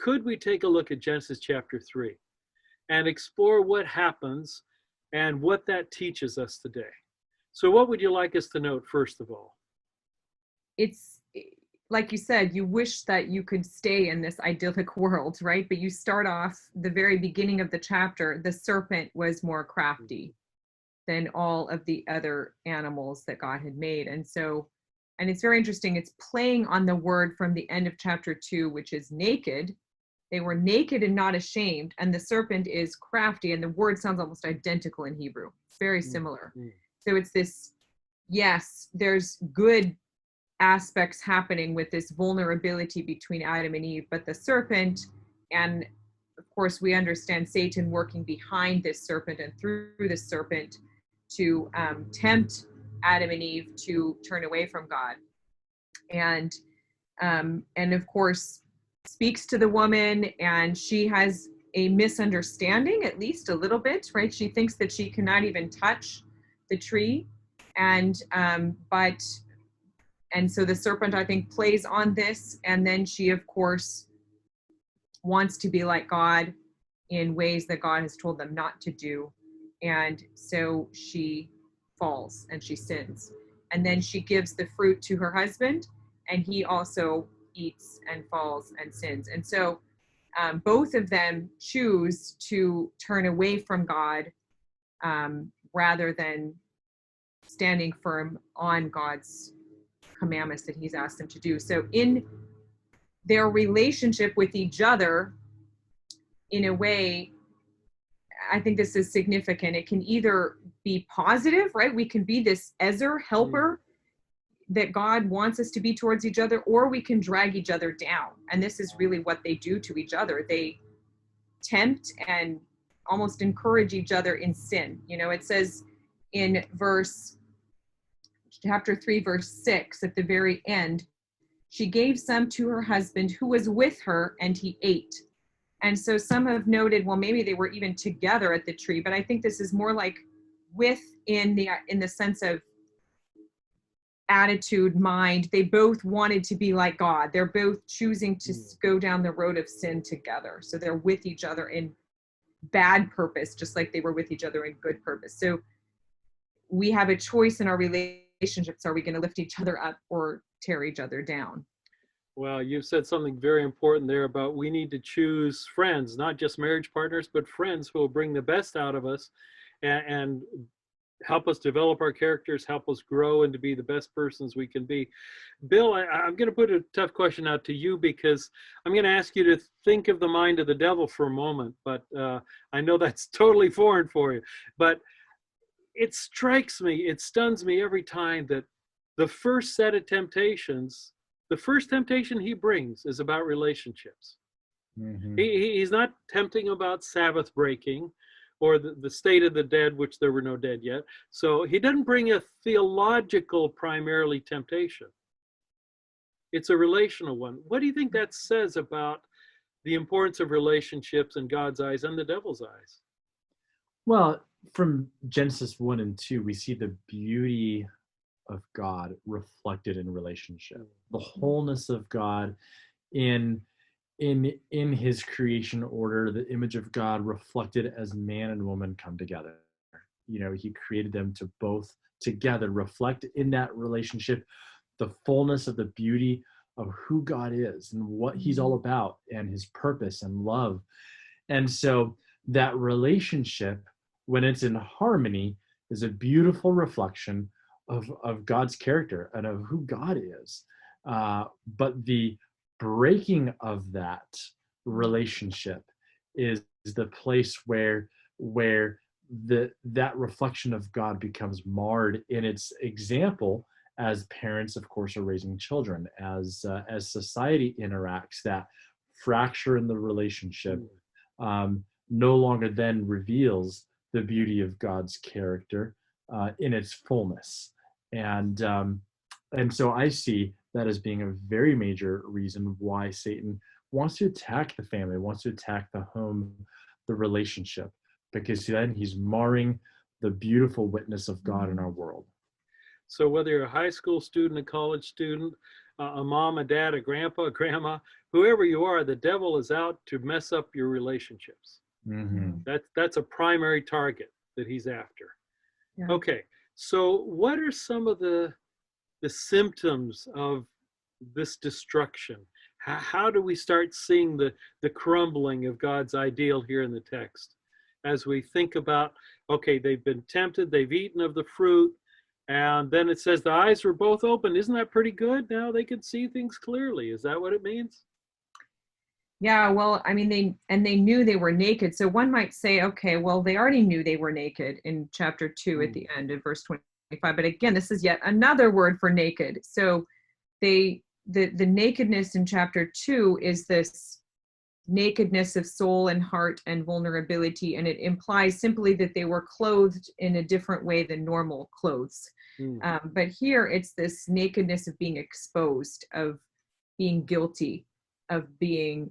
could we take a look at Genesis chapter 3 and explore what happens and what that teaches us today? So what would you like us to note first of all? It's like you said, you wish that you could stay in this idyllic world, right? But you start off the very beginning of the chapter, the serpent was more crafty than all of the other animals that God had made. And it's very interesting. It's playing on the word from the end of chapter 2, which is naked. They were naked and not ashamed. And the serpent is crafty. And the word sounds almost identical in Hebrew. It's very similar. Mm-hmm. So it's this, yes, there's good aspects happening with this vulnerability between Adam and Eve, but the serpent, and of course we understand Satan working behind this serpent and through this serpent to tempt Adam and Eve to turn away from God, and of course speaks to the woman, and she has a misunderstanding, at least a little bit, right? She thinks that she cannot even touch the tree, and so the serpent, I think, plays on this, and then she, of course, wants to be like God in ways that God has told them not to do, and so she falls and she sins. And then she gives the fruit to her husband, and he also eats and falls and sins. And so both of them choose to turn away from God rather than standing firm on God's commandments that he's asked them to do. So in their relationship with each other, in a way, I think this is significant. It can either be positive, right? We can be this Ezer helper that God wants us to be towards each other, or we can drag each other down. And this is really what they do to each other. They tempt and almost encourage each other in sin. You know, it says in chapter 3, verse 6, at the very end, she gave some to her husband who was with her, and he ate. And so some have noted, well, maybe they were even together at the tree, but I think this is more like in the sense of attitude, mind. They both wanted to be like God. They're both choosing to go down the road of sin together. So they're with each other in bad purpose, just like they were with each other in good purpose. So we have a choice in our relationships. Are we going to lift each other up or tear each other down? Well, you've said something very important there about we need to choose friends, not just marriage partners, but friends who will bring the best out of us and help us develop our characters, help us grow and to be the best persons we can be. Bill, I'm going to put a tough question out to you, because I'm going to ask you to think of the mind of the devil for a moment, but I know that's totally foreign for you. But it strikes me, it stuns me every time that the first set of temptations, the first temptation he brings is about relationships. Mm-hmm. He's not tempting about Sabbath breaking or the state of the dead, which there were no dead yet. So he doesn't bring a theological primarily temptation. It's a relational one. What do you think that says about the importance of relationships in God's eyes and the devil's eyes? Well, from Genesis 1 and 2, we see the beauty of God reflected in relationship, the wholeness of God in his creation order, the image of God reflected as man and woman come together. You know, he created them to both together reflect in that relationship the fullness of the beauty of who God is and what he's all about and his purpose and love. And so that relationship, when it's in harmony, is a beautiful reflection of God's character and of who God is. But the breaking of that relationship is the place where that reflection of God becomes marred in its example as parents, of course, are raising children, as society interacts. That fracture in the relationship no longer then reveals the beauty of God's character in its fullness. And so I see that as being a very major reason why Satan wants to attack the family, wants to attack the home, the relationship, because then he's marring the beautiful witness of God in our world. So whether you're a high school student, a college student, a mom, a dad, a grandpa, a grandma, whoever you are, the devil is out to mess up your relationships. Mm-hmm. That's a primary target that he's after. Yeah. Okay, so what are some of the symptoms of this destruction? How do we start seeing the crumbling of God's ideal here in the text? As we think about, okay, they've been tempted, they've eaten of the fruit, and then it says the eyes were both open. Isn't that pretty good? Now they can see things clearly. Is that what it means? Yeah, well, I mean, they knew they were naked. So one might say, okay, well, they already knew they were naked in chapter 2 at the end of verse 25. But again, this is yet another word for naked. So the nakedness in chapter 2 is this nakedness of soul and heart and vulnerability, and it implies simply that they were clothed in a different way than normal clothes. But here it's this nakedness of being exposed, of being guilty, of being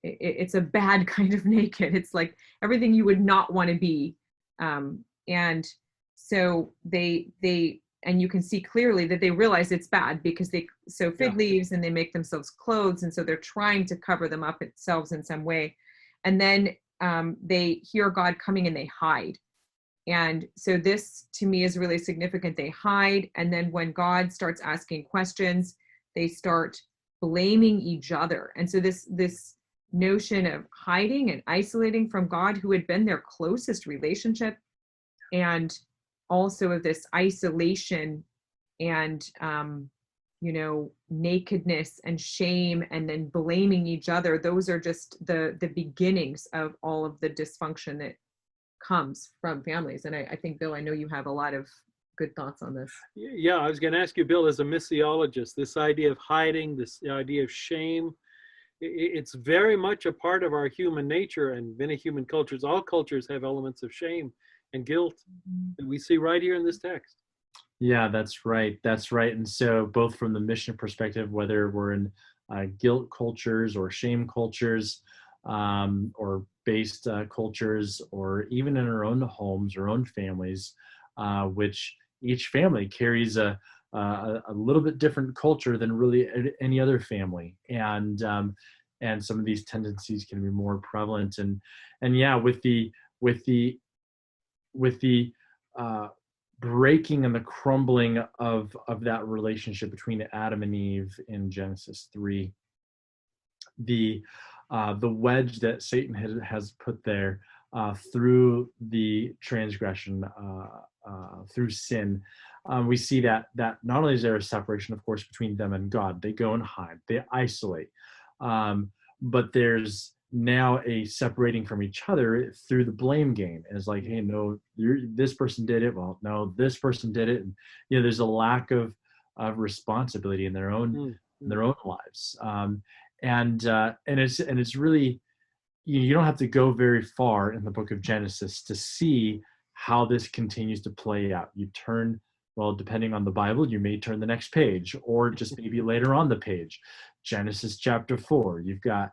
it's a bad kind of naked. It's like everything you would not want to be. And so they and you can see clearly that they realize it's bad because they sew fig leaves and they make themselves clothes, and so they're trying to cover them up themselves in some way. And then they hear God coming and they hide. And so this to me is really significant. They hide, and then when God starts asking questions, they start blaming each other. And so this notion of hiding and isolating from God, who had been their closest relationship, and also of this isolation and nakedness and shame, and then blaming each other, those are just the beginnings of all of the dysfunction that comes from families. And I think, Bill, I know you have a lot of good thoughts on this. Yeah, I was going to ask you, Bill, as a missiologist, this idea of hiding, this idea of shame, it's very much a part of our human nature, and many human cultures, all cultures have elements of shame and guilt that we see right here in this text. Yeah, that's right. That's right. And so both from the mission perspective, whether we're in guilt cultures or shame cultures, or based cultures, or even in our own homes, our own families, which each family carries a little bit different culture than really any other family, and some of these tendencies can be more prevalent. And yeah, with the breaking and the crumbling of that relationship between Adam and Eve in Genesis 3, the wedge that Satan has put there through the transgression, through sin, we see that not only is there a separation, of course, between them and God, they go and hide, they isolate, but there's now a separating from each other through the blame game. And it's like, hey, no, this person did it. Well, no, this person did it. And there's a lack of responsibility in their own lives. And it's really, you don't have to go very far in the book of Genesis to see how this continues to play out. You turn, well, depending on the Bible, you may turn the next page, or just maybe later on the page. Genesis chapter 4, you've got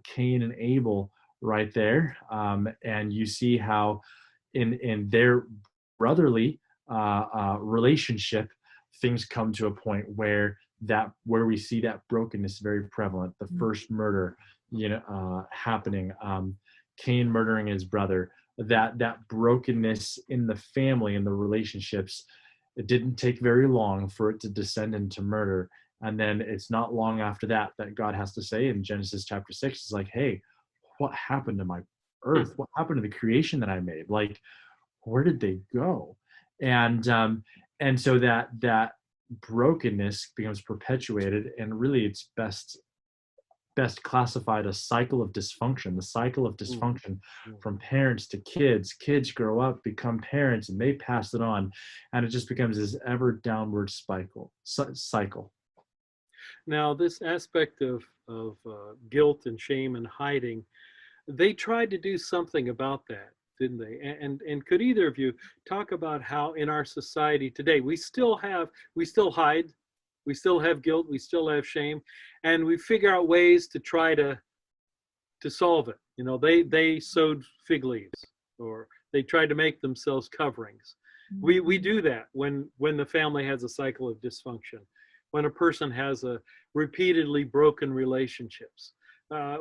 Cain and Abel right there, and you see how in their brotherly relationship, things come to a point where we see that brokenness very prevalent. The first murder, happening, Cain murdering his brother, that brokenness in the family and the relationships. It didn't take very long for it to descend into murder. And then it's not long after that God has to say in Genesis chapter 6, it's like, hey, what happened to my earth? What happened to the creation that I made? Like, where did they go? And so that brokenness becomes perpetuated, and really it's best classified a cycle of dysfunction, the cycle of dysfunction from parents to kids. Kids grow up, become parents, and they pass it on, and it just becomes this ever downward cycle. Now, this aspect of guilt and shame and hiding, they tried to do something about that, didn't they? And could either of you talk about how in our society today we still hide, we still have guilt, we still have shame, and we figure out ways to try to solve it. They sewed fig leaves, or they tried to make themselves coverings. We do that when the family has a cycle of dysfunction. when a person has a repeatedly broken relationships.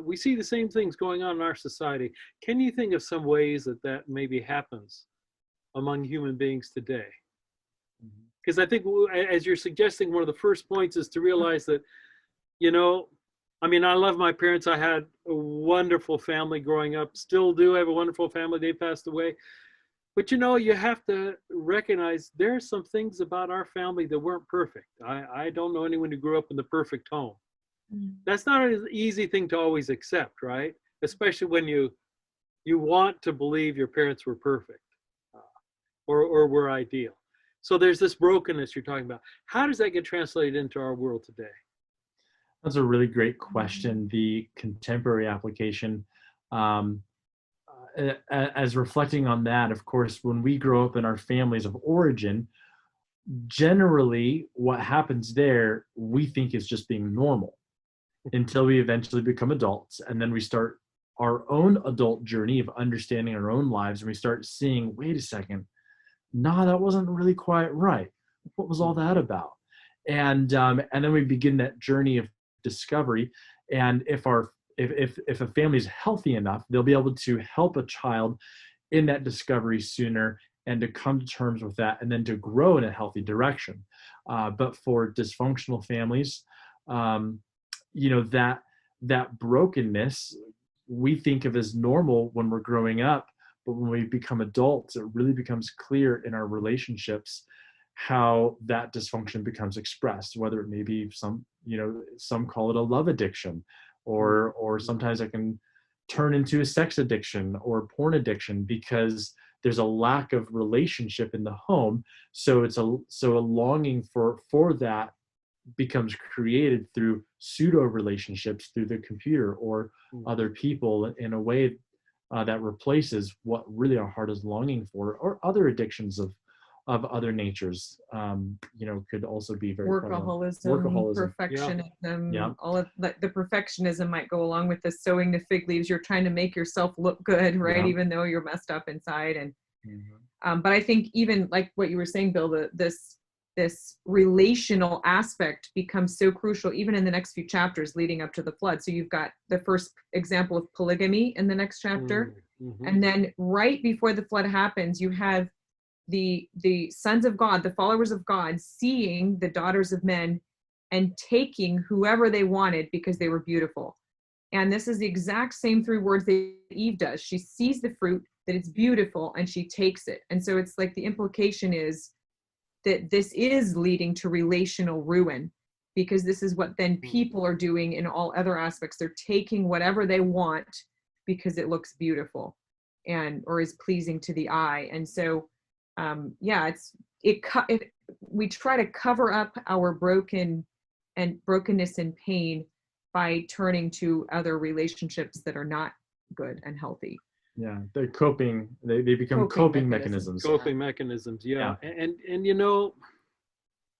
We see the same things going on in our society. Can you think of some ways that that maybe happens among human beings today? Because I think, as you're suggesting, one of the first points is to realize that, you know, I mean, I love my parents. I had a wonderful family growing up, still do have a wonderful family. They passed away. But, you know, you have to recognize there are some things about our family that weren't perfect. I don't know anyone who grew up in the perfect home. That's not an easy thing to always accept, right? Especially when you want to believe your parents were perfect or were ideal. So there's this brokenness you're talking about. How does that get translated into our world today? That's a really great question. The contemporary application, as reflecting on that, of course, when we grow up in our families of origin, generally what happens there we think is just being normal until we eventually become adults, and then we start our own adult journey of understanding our own lives, and we start seeing, wait a second, nah, that wasn't really quite right. What was all that about? And then we begin that journey of discovery. And if a family is healthy enough, they'll be able to help a child in that discovery sooner and to come to terms with that, and then to grow in a healthy direction. But for dysfunctional families, you know, that brokenness we think of as normal when we're growing up, but when we become adults, it really becomes clear in our relationships how that dysfunction becomes expressed, whether it may be some, you know, some call it a love addiction, or sometimes it can turn into a sex addiction or porn addiction because there's a lack of relationship in the home. So a longing for that becomes created through pseudo relationships through the computer or other people in a way that replaces what really our heart is longing for, or other addictions of other natures, you know, could also be very workaholism, perfectionism. Yeah. All of the perfectionism might go along with the sewing the fig leaves. You're trying to make yourself look good, right? Yeah. Even though you're messed up inside. And but I think even like what you were saying, Bill, this relational aspect becomes so crucial even in the next few chapters leading up to the flood. So you've got the first example of polygamy in the next chapter. And then right before the flood happens, you have the sons of God, the followers of God, seeing the daughters of men and taking whoever they wanted because they were beautiful. And this is the exact same 3 words that Eve does. She sees the fruit, that it's beautiful, and she takes it. And so it's like the implication is that this is leading to relational ruin, because this is what then people are doing in all other aspects. They're taking whatever they want because it looks beautiful and or is pleasing to the eye. And so we try to cover up our brokenness and pain by turning to other relationships that are not good and healthy. Yeah, they're coping. They become coping mechanisms. Coping mechanisms, yeah. And you know,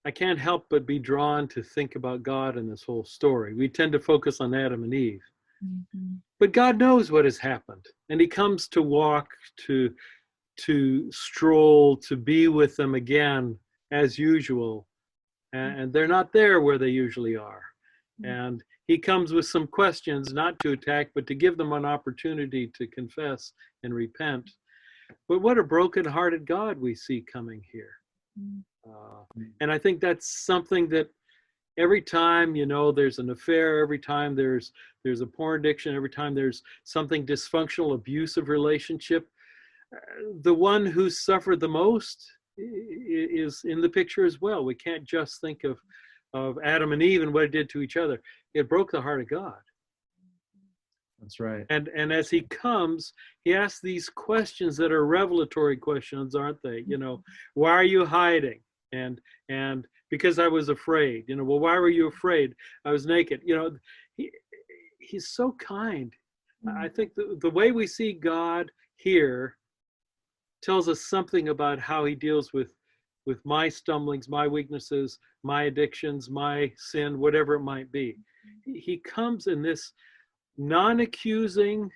I can't help but be drawn to think about God in this whole story. We tend to focus on Adam and Eve, but God knows what has happened, and He comes to walk, to stroll, to be with them again as usual, and they're not there where they usually are. And He comes with some questions, not to attack, but to give them an opportunity to confess and repent. But what a broken-hearted God we see coming here. And I think that's something that every time, you know, there's an affair, every time there's a porn addiction, every time there's something dysfunctional, abusive relationship, the one who suffered the most is in the picture as well. We can't just think of Adam and Eve and what it did to each other. It broke the heart of God. That's right. And as He comes, He asks these questions that are revelatory questions, aren't they? You know, why are you hiding? And because I was afraid. You know, well, why were you afraid? I was naked. You know, He's so kind. I think the way we see God here tells us something about how He deals with my stumblings, my weaknesses, my addictions, my sin, whatever it might be. He comes in this non-accusing,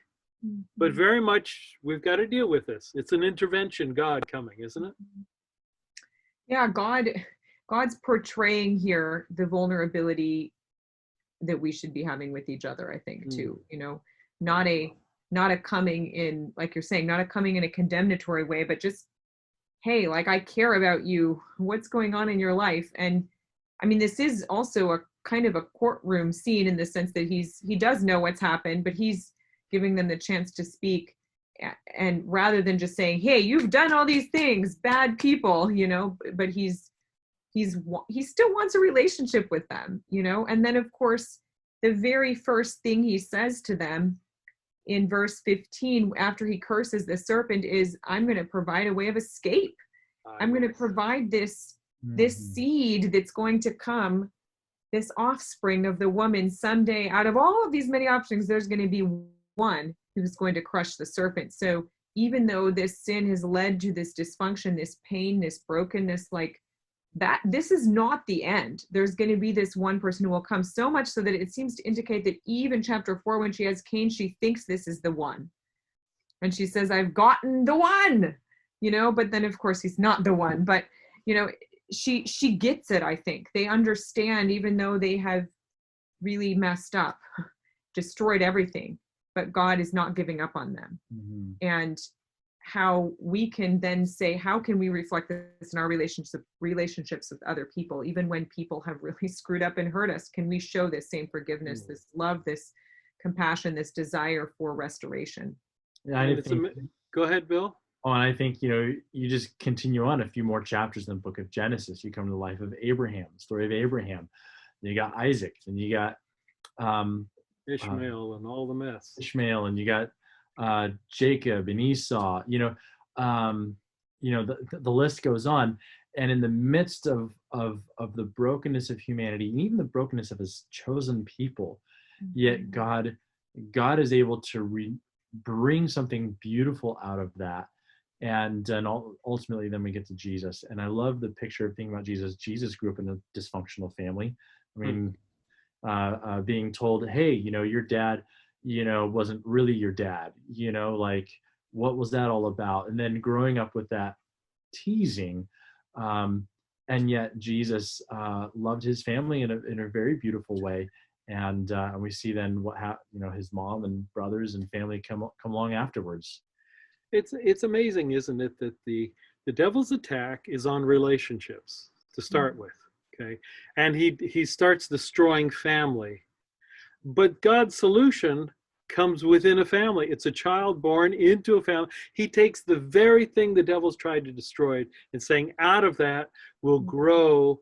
but very much, we've got to deal with this. It's an intervention, God coming, isn't it? Yeah, God, God's portraying here the vulnerability that we should be having with each other, I think, too. You know, not a coming in, like you're saying, not a coming in a condemnatory way, but just, hey, like, I care about you. What's going on in your life? And I mean, this is also a kind of a courtroom scene in the sense that he does know what's happened, but he's giving them the chance to speak. And rather than just saying, hey, you've done all these things, bad people, you know, but he still wants a relationship with them, you know. And then, of course, the very first thing he says to them in verse 15, after he curses the serpent, is, I'm going to provide a way of escape. I'm going to provide this seed that's going to come, this offspring of the woman someday. Out of all of these many offsprings, there's going to be one who's going to crush the serpent. So even though this sin has led to this dysfunction, this pain, this brokenness, like that, this is not the end. There's going to be this one person who will come, so much so that it seems to indicate that Eve in chapter 4, when she has Cain, she thinks this is the one. And she says, I've gotten the one, you know, but then of course he's not the one. But, you know, she gets it, I think. They understand, even though they have really messed up, destroyed everything, but God is not giving up on them. And how we can then say, how can we reflect this in our relationships with other people, even when people have really screwed up and hurt us? Can we show this same forgiveness, this love, this compassion, this desire for restoration? Yeah, go ahead, Bill. Oh, and I think, you know, you just continue on a few more chapters in the book of Genesis. You come to the life of Abraham, the story of Abraham. Then you got Isaac, and you got Ishmael and all the mess. Ishmael, and you got Jacob and Esau. You know, the list goes on. And in the midst of the brokenness of humanity, and even the brokenness of his chosen people, yet God is able to bring something beautiful out of that. And ultimately, then we get to Jesus. And I love the picture of thinking about Jesus. Jesus grew up in a dysfunctional family. I mean, being told, hey, you know, your dad, you know, wasn't really your dad, you know, like, what was that all about? And then growing up with that teasing, and yet Jesus loved his family in a very beautiful way. And we see then you know, his mom and brothers and family come along afterwards. It's amazing, isn't it, that the devil's attack is on relationships to start with, okay? And he starts destroying family. But God's solution comes within a family. It's a child born into a family. He takes the very thing the devil's tried to destroy and saying, out of that will grow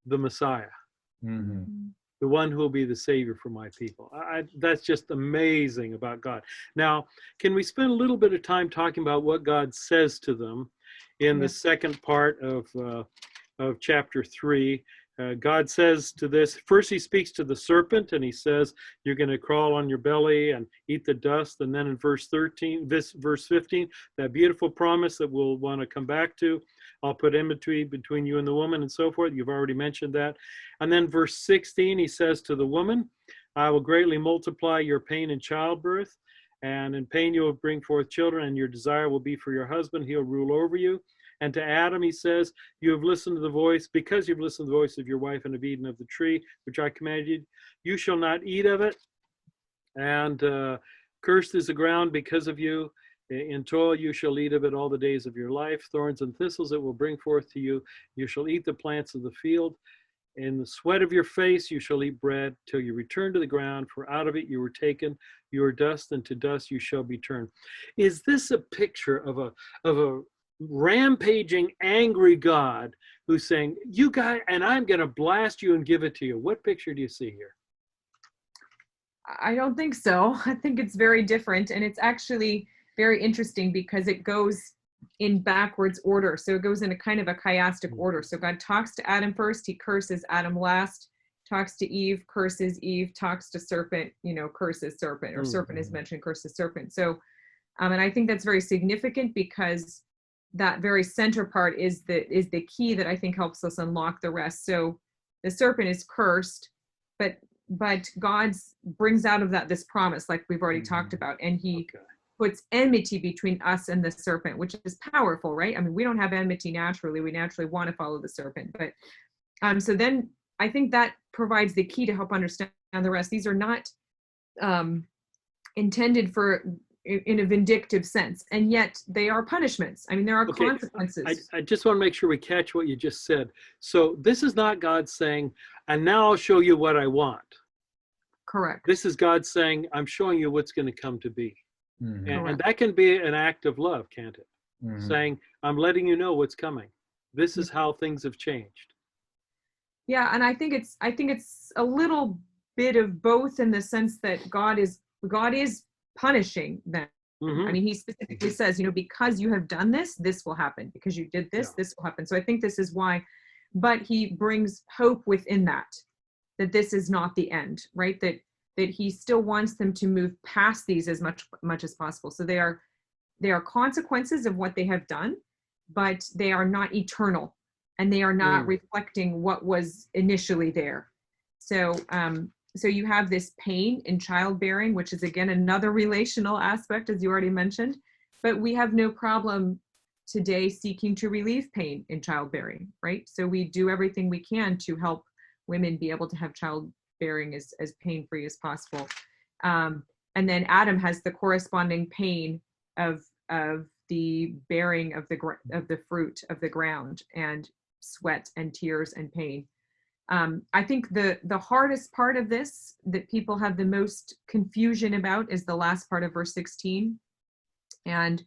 the Messiah. The one who will be the savior for my people. That's just amazing about God. Now, can we spend a little bit of time talking about what God says to them in the second part of chapter 3? God says to this, first he speaks to the serpent and he says, you're going to crawl on your belly and eat the dust. And then in verse 15, that beautiful promise that we'll want to come back to, I'll put enmity between you and the woman and so forth. You've already mentioned that. And then verse 16, he says to the woman, I will greatly multiply your pain in childbirth, and in pain you will bring forth children, and your desire will be for your husband. He'll rule over you. And to Adam, he says, you have listened to the voice, because you've listened to the voice of your wife and have eaten of the tree, which I commanded you, you shall not eat of it. And cursed is the ground because of you. In toil you shall eat of it all the days of your life. Thorns and thistles it will bring forth to you. You shall eat the plants of the field. In the sweat of your face you shall eat bread till you return to the ground, for out of it you were taken. You are dust, and to dust you shall be turned. Is this a picture of a rampaging, angry God who's saying, you guys, and I'm going to blast you and give it to you? What picture do you see here? I don't think so. I think it's very different. And it's actually very interesting because it goes in backwards order. So it goes in a kind of a chiastic order. So God talks to Adam first, he curses Adam last, talks to Eve, curses Eve, talks to serpent, you know, curses serpent, or serpent is mentioned, curses serpent. So, and I think that's very significant because that very center part is the key that I think helps us unlock the rest. So the serpent is cursed, but God brings out of that this promise, like we've already talked about, and he puts enmity between us and the serpent, which is powerful, right? I mean, we don't have enmity naturally. We naturally want to follow the serpent, but So then I think that provides the key to help understand the rest. These are not intended for in a vindictive sense, and yet they are punishments. I mean, there are Okay, consequences. I just want to make sure we catch what you just said. So this is not God saying, and now I'll show you what I want. Correct. This is God saying, I'm showing you what's going to come to be. Mhm. And that can be an act of love, can't it? Mhm. Saying, I'm letting you know what's coming. This is how things have changed. Yeah, and I think it's a little bit of both in the sense that God is punishing them. Mhm. I mean, he specifically says, because you have done this, this will happen. Because you did this, this will happen. So I think this is why, but he brings hope within that this is not the end, right? That he still wants them to move past these as much as possible. So they are consequences of what they have done, but they are not eternal, and they are not reflecting what was initially there. So so you have this pain in childbearing, which is again another relational aspect, as you already mentioned, but we have no problem today seeking to relieve pain in childbearing, right? So we do everything we can to help women be able to have childbearing as pain-free as possible. And then Adam has the corresponding pain of the bearing of the fruit of the ground, and sweat and tears and pain. I think the hardest part of this that people have the most confusion about is the last part of verse 16. And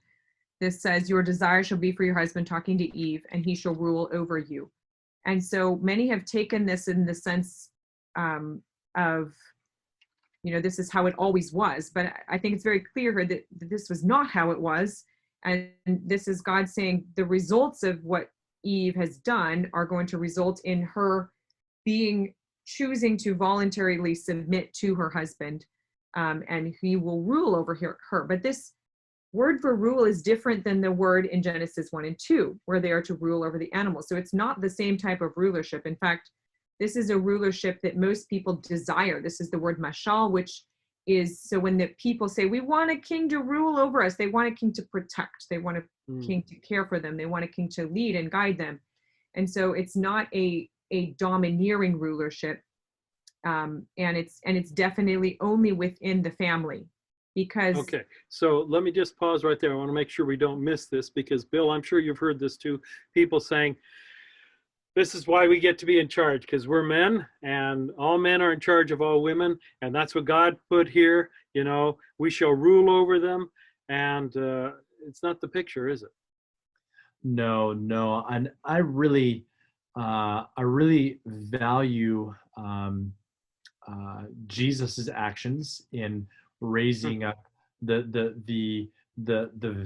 this says, your desire shall be for your husband, talking to Eve, and he shall rule over you. And so many have taken this in the sense of, this is how it always was. But I think it's very clear here that this was not how it was. And this is God saying the results of what Eve has done are going to result in her choosing to voluntarily submit to her husband, and he will rule over her. But this word for rule is different than the word in Genesis 1 and 2, where they are to rule over the animals. So it's not the same type of rulership. In fact, this is a rulership that most people desire. This is the word mashal, which is, so when the people say, we want a king to rule over us, they want a king to protect, they want a king to care for them, they want a king to lead and guide them. And so it's not a domineering rulership, and it's definitely only within the family. Because okay, so let me just pause right there. I want to make sure we don't miss this, because Bill, I'm sure you've heard this too, people saying, this is why we get to be in charge, because we're men and all men are in charge of all women, and that's what God put here. We shall rule over them, and it's not the picture, is it? No, and I really value Jesus's actions in raising up the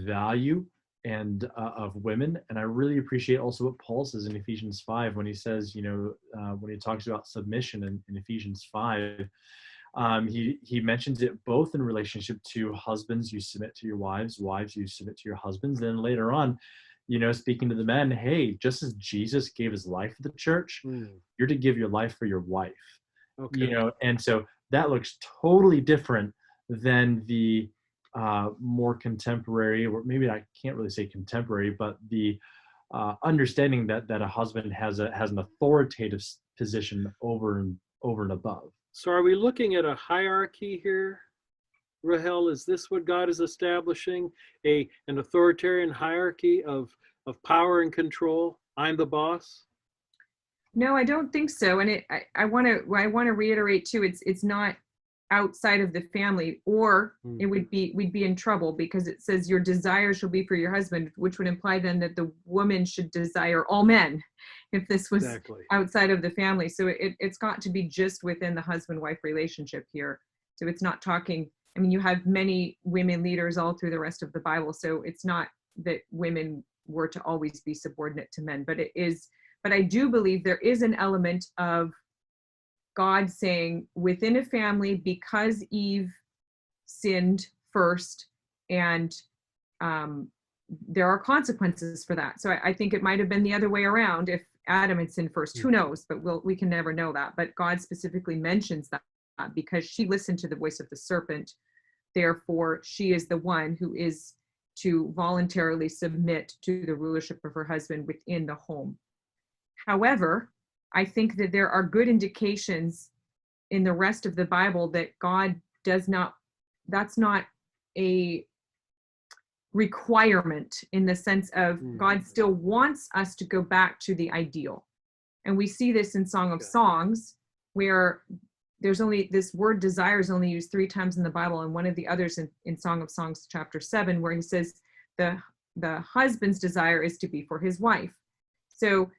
value and of women, and I really appreciate also what Paul says in Ephesians 5 when he says, when he talks about submission in Ephesians 5. He mentions it both in relationship to husbands, you submit to your wives, wives, you submit to your husbands. Then later on, speaking to the men, hey, just as Jesus gave his life for the church, you're to give your life for your wife. Okay. And so that looks totally different than the more contemporary, or maybe I can't really say contemporary, but the understanding that a husband has an authoritative position over and above. So are we looking at a hierarchy here, Rahel? Is this what God is establishing? An authoritarian hierarchy of power and control? I'm the boss? No, I don't think so. And I want to reiterate too, it's not outside of the we'd be in trouble, because it says your desire shall be for your husband, which would imply then that the woman should desire all men if this was outside of the family. So it's got to be just within the husband-wife relationship here. So it's not talking, I mean, you have many women leaders all through the rest of the Bible, so it's not that women were to always be subordinate to men, but I do believe there is an element of God saying within a family, because Eve sinned first, and there are consequences for that. So I think it might have been the other way around if Adam had sinned first. Who knows? But we can never know that. But God specifically mentions that because she listened to the voice of the serpent. Therefore, she is the one who is to voluntarily submit to the rulership of her husband within the home. However, I think that there are good indications in the rest of the Bible that God does not, that's not a requirement in the sense of God still wants us to go back to the ideal. And we see this in Song of Songs, where there's only this word desire is only used 3 times in the Bible, and one of the others in Song of Songs chapter 7, where he says the husband's desire is to be for his wife. So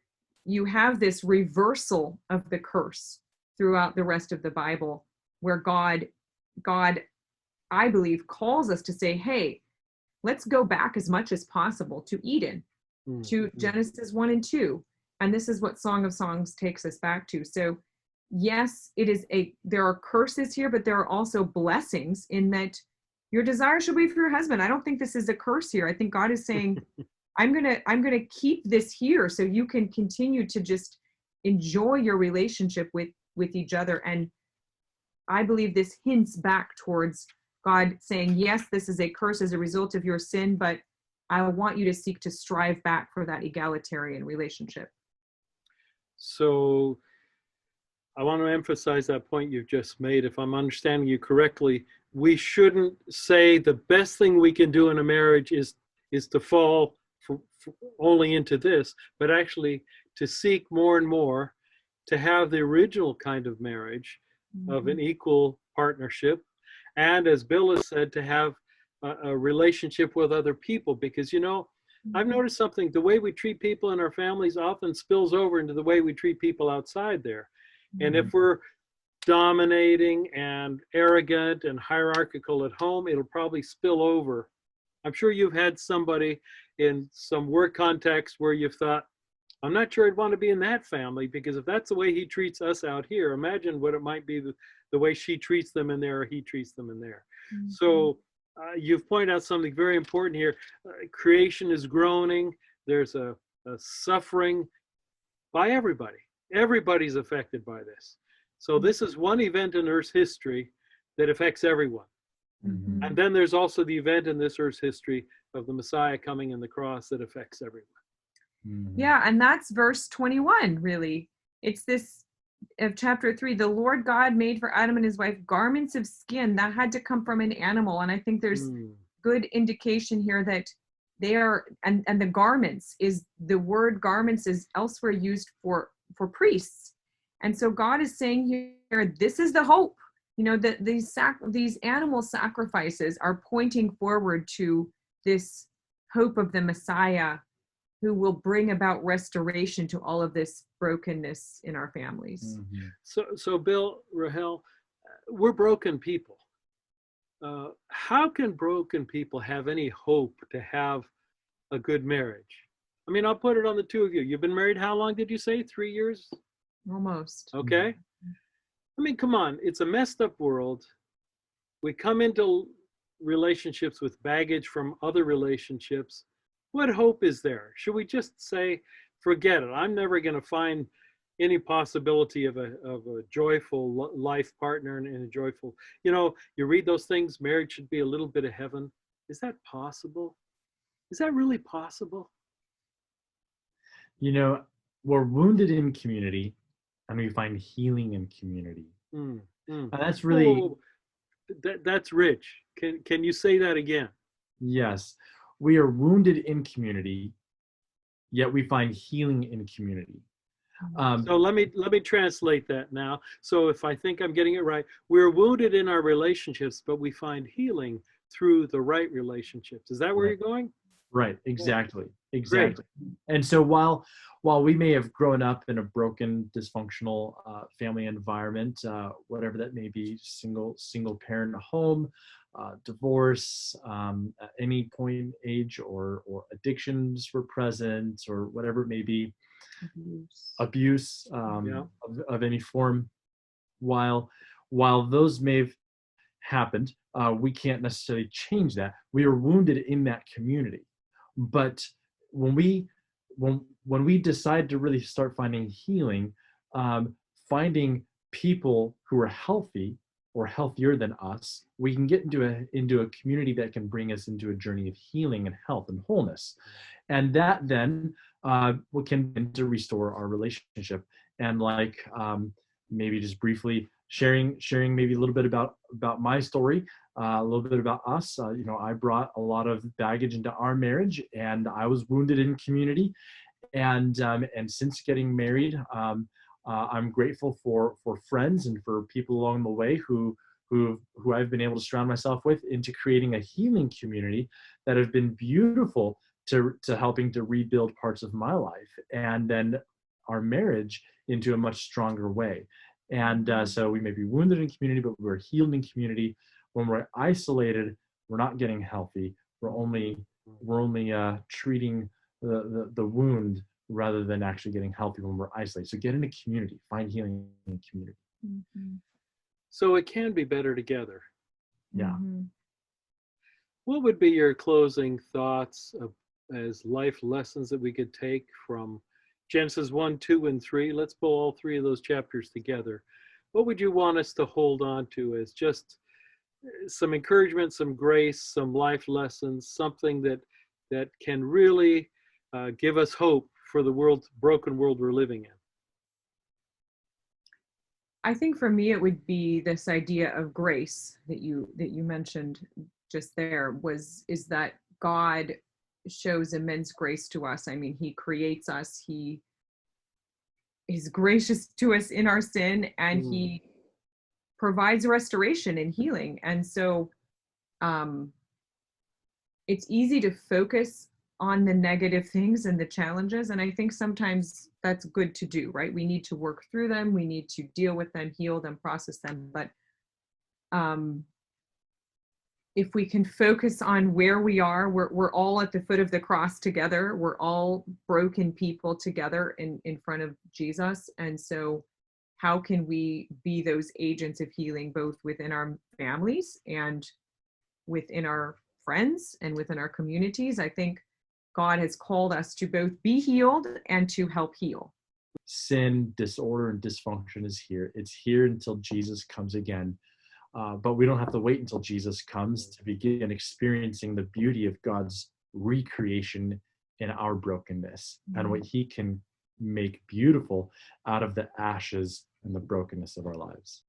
you have this reversal of the curse throughout the rest of the Bible, where God, I believe, calls us to say, hey, let's go back as much as possible to Eden, to Genesis 1 and 2. And this is what Song of Songs takes us back to. So yes, there are curses here, but there are also blessings in that your desire should be for your husband. I don't think this is a curse here. I think God is saying, I'm gonna keep this here so you can continue to just enjoy your relationship with each other. And I believe this hints back towards God saying, yes, this is a curse as a result of your sin, but I want you to seek to strive back for that egalitarian relationship. So I want to emphasize that point you've just made. If I'm understanding you correctly, we shouldn't say the best thing we can do in a marriage is to fall only into this, but actually to seek more and more to have the original kind of marriage of an equal partnership. And as Bill has said, to have a relationship with other people, because, I've noticed something, the way we treat people in our families often spills over into the way we treat people outside there. And if we're dominating and arrogant and hierarchical at home, it'll probably spill over. I'm sure you've had somebody in some work context where you've thought, I'm not sure I'd want to be in that family, because if that's the way he treats us out here, imagine what it might be the way she treats them in there or he treats them in there. So you've pointed out something very important here. Creation is groaning. There's a suffering by everybody. Everybody's affected by this. So this is one event in Earth's history that affects everyone. And then there's also the event in this Earth's history of the Messiah coming in the cross that affects everyone. Yeah, and that's verse 21, really. It's this of chapter 3. The Lord God made for Adam and his wife garments of skin that had to come from an animal. And I think there's good indication here that they are, and the garments is, the word garments is elsewhere used for priests. And so God is saying here, this is the hope. That these animal sacrifices are pointing forward to this hope of the Messiah, who will bring about restoration to all of this brokenness in our families. So Bill, Rahel, we're broken people. How can broken people have any hope to have a good marriage? I mean, I'll put it on the two of you. You've been married how long did you say? 3 years? Almost. Okay. I mean, come on, it's a messed up world. We come into relationships with baggage from other relationships. What hope is there? Should we just say, forget it? I'm never going to find any possibility of a joyful life partner and a joyful, you read those things, marriage should be a little bit of heaven. Is that possible? Is that really possible? We're wounded in community, and we find healing in community. And that's really... that's rich. Can you say that again? Yes. We are wounded in community, yet we find healing in community. So let me translate that now. So if I think I'm getting it right, we're wounded in our relationships, but we find healing through the right relationships. Is that where you're going? Right. Exactly. Great. And so while we may have grown up in a broken, dysfunctional family environment, whatever that may be, single parent home, divorce, at any point in age, or addictions were present, or whatever it may be, abuse of any form, while those may have happened, we can't necessarily change that. We are wounded in that community. But when we decide to really start finding healing, finding people who are healthy or healthier than us, we can get into a community that can bring us into a journey of healing and health and wholeness. And that then can to restore our relationship. and like maybe just briefly sharing maybe a little bit about my story, a little bit about us. I brought a lot of baggage into our marriage, and I was wounded in community, and since getting married, I'm grateful for friends and for people along the way who I've been able to surround myself with into creating a healing community that have been beautiful to helping to rebuild parts of my life, and then our marriage into a much stronger way. And so we may be wounded in community, but we're healed in community. When we're isolated, we're not getting healthy. We're only treating the wound rather than actually getting healthy when we're isolated. So get into community, find healing in community. Mm-hmm. So it can be better together. Yeah. Mm-hmm. What would be your closing thoughts as life lessons that we could take from Genesis 1, 2, and 3? Let's pull all three of those chapters together. What would you want us to hold on to as just some encouragement, some grace, some life lessons, something that can really give us hope for the broken world we're living in? I think for me, it would be this idea of grace that you mentioned just there, is that God shows immense grace to us. I mean, he creates us, he is gracious to us in our sin, and he provides restoration and healing. And so it's easy to focus on the negative things and the challenges, and I think sometimes that's good to do, right? We need to work through them, we need to deal with them, heal them, process them. But if we can focus on where we are, we're all at the foot of the cross together. We're all broken people together in front of Jesus. And so how can we be those agents of healing, both within our families and within our friends and within our communities? I think God has called us to both be healed and to help heal. Sin, disorder, and dysfunction is here. It's here until Jesus comes again. But we don't have to wait until Jesus comes to begin experiencing the beauty of God's recreation in our brokenness and what he can make beautiful out of the ashes and the brokenness of our lives.